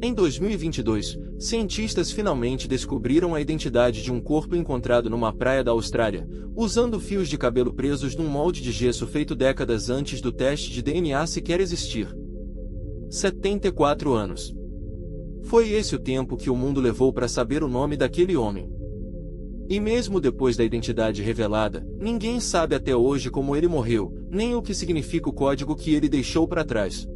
Em 2022, cientistas finalmente descobriram a identidade de um corpo encontrado numa praia da Austrália, usando fios de cabelo presos num molde de gesso feito décadas antes do teste de DNA sequer existir. 74 anos. Foi esse o tempo que o mundo levou para saber o nome daquele homem. E mesmo depois da identidade revelada, ninguém sabe até hoje como ele morreu, nem o que significa o código que ele deixou para trás.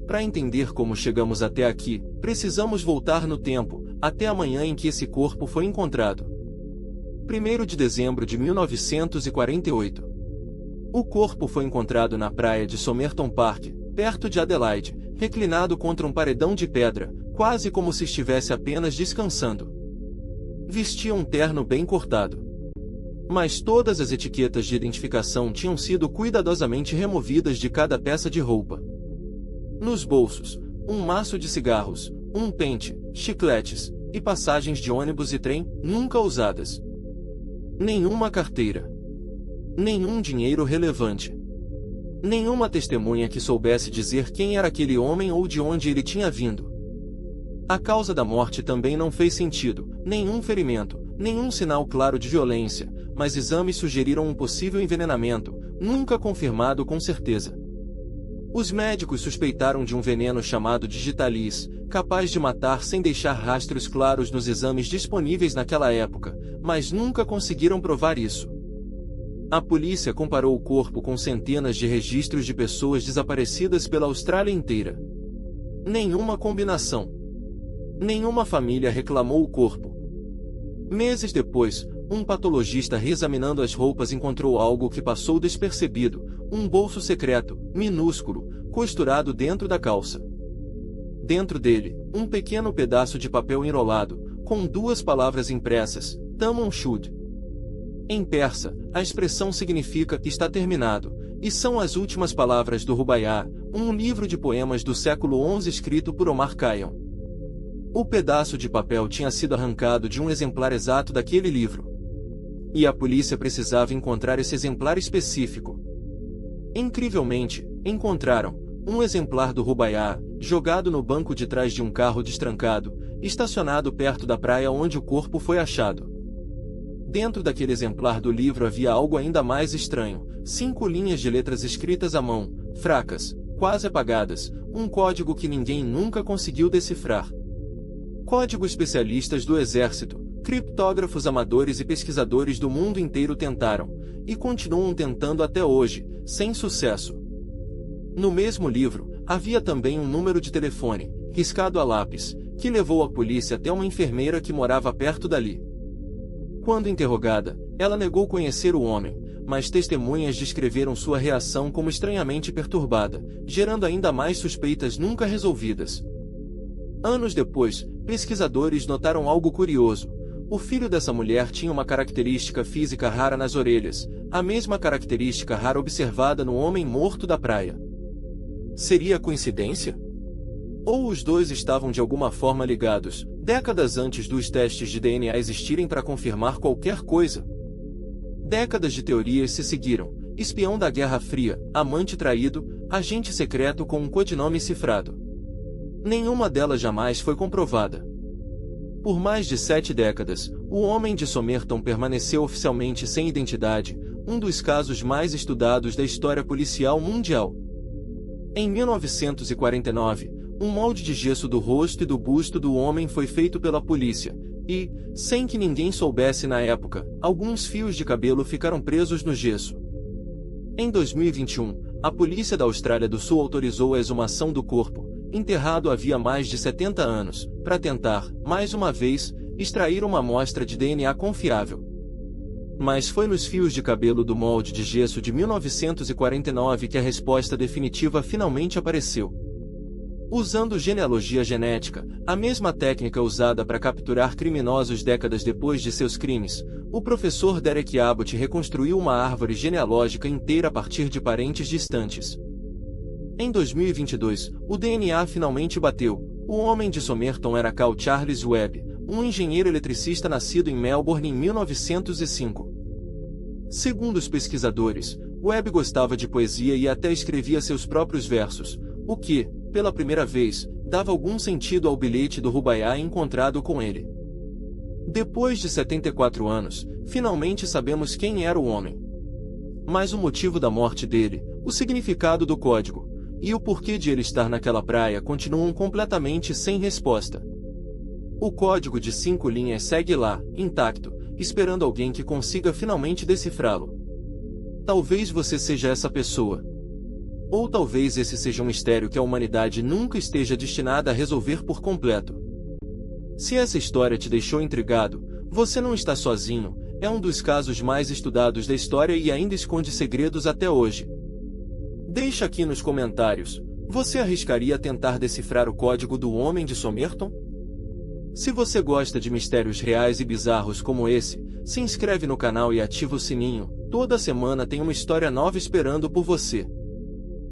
Para entender como chegamos até aqui, precisamos voltar no tempo, até a manhã em que esse corpo foi encontrado. 1º de dezembro de 1948. O corpo foi encontrado na praia de Somerton Park, perto de Adelaide, reclinado contra um paredão de pedra, quase como se estivesse apenas descansando. Vestia um terno bem cortado. Mas todas as etiquetas de identificação tinham sido cuidadosamente removidas de cada peça de roupa. Nos bolsos, um maço de cigarros, um pente, chicletes, e passagens de ônibus e trem, nunca usadas. Nenhuma carteira. Nenhum dinheiro relevante. Nenhuma testemunha que soubesse dizer quem era aquele homem ou de onde ele tinha vindo. A causa da morte também não fez sentido, nenhum ferimento, nenhum sinal claro de violência, mas exames sugeriram um possível envenenamento, nunca confirmado com certeza. Os médicos suspeitaram de um veneno chamado digitalis, capaz de matar sem deixar rastros claros nos exames disponíveis naquela época, mas nunca conseguiram provar isso. A polícia comparou o corpo com centenas de registros de pessoas desaparecidas pela Austrália inteira. Nenhuma combinação. Nenhuma família reclamou o corpo. Meses depois, um patologista reexaminando as roupas encontrou algo que passou despercebido, um bolso secreto, minúsculo, costurado dentro da calça. Dentro dele, um pequeno pedaço de papel enrolado, com 2 palavras impressas, Tamam Shud. Em persa, a expressão significa "está terminado", e são as últimas palavras do Rubaiyat, um livro de poemas do século XI escrito por Omar Khayyam. O pedaço de papel tinha sido arrancado de um exemplar exato daquele livro. E a polícia precisava encontrar esse exemplar específico. Incrivelmente, encontraram um exemplar do Rubaiyat, jogado no banco de trás de um carro destrancado, estacionado perto da praia onde o corpo foi achado. Dentro daquele exemplar do livro havia algo ainda mais estranho, 5 linhas de letras escritas à mão, fracas, quase apagadas, um código que ninguém nunca conseguiu decifrar. Código especialistas do exército, criptógrafos amadores e pesquisadores do mundo inteiro tentaram, e continuam tentando até hoje, sem sucesso. No mesmo livro, havia também um número de telefone, riscado a lápis, que levou a polícia até uma enfermeira que morava perto dali. Quando interrogada, ela negou conhecer o homem, mas testemunhas descreveram sua reação como estranhamente perturbada, gerando ainda mais suspeitas nunca resolvidas. Anos depois, pesquisadores notaram algo curioso. O filho dessa mulher tinha uma característica física rara nas orelhas, a mesma característica rara observada no homem morto da praia. Seria coincidência? Ou os dois estavam de alguma forma ligados, décadas antes dos testes de DNA existirem para confirmar qualquer coisa? Décadas de teorias se seguiram: espião da Guerra Fria, amante traído, agente secreto com um codinome cifrado. Nenhuma delas jamais foi comprovada. Por mais de 7 décadas, o homem de Somerton permaneceu oficialmente sem identidade, um dos casos mais estudados da história policial mundial. Em 1949, um molde de gesso do rosto e do busto do homem foi feito pela polícia, e, sem que ninguém soubesse na época, alguns fios de cabelo ficaram presos no gesso. Em 2021, a polícia da Austrália do Sul autorizou a exumação do corpo, enterrado havia mais de 70 anos, para tentar, mais uma vez, extrair uma amostra de DNA confiável. Mas foi nos fios de cabelo do molde de gesso de 1949 que a resposta definitiva finalmente apareceu. Usando genealogia genética, a mesma técnica usada para capturar criminosos décadas depois de seus crimes, o professor Derek Abbott reconstruiu uma árvore genealógica inteira a partir de parentes distantes. Em 2022, o DNA finalmente bateu. O homem de Somerton era Carl Charles Webb, um engenheiro eletricista nascido em Melbourne em 1905. Segundo os pesquisadores, Webb gostava de poesia e até escrevia seus próprios versos, o que, pela primeira vez, dava algum sentido ao bilhete do Rubaiyat encontrado com ele. Depois de 74 anos, finalmente sabemos quem era o homem. Mas o motivo da morte dele, o significado do código, e o porquê de ele estar naquela praia continuam completamente sem resposta. O código de 5 linhas segue lá, intacto, esperando alguém que consiga finalmente decifrá-lo. Talvez você seja essa pessoa. Ou talvez esse seja um mistério que a humanidade nunca esteja destinada a resolver por completo. Se essa história te deixou intrigado, você não está sozinho, é um dos casos mais estudados da história e ainda esconde segredos até hoje. Deixa aqui nos comentários, você arriscaria tentar decifrar o código do Homem de Somerton? Se você gosta de mistérios reais e bizarros como esse, se inscreve no canal e ativa o sininho, toda semana tem uma história nova esperando por você.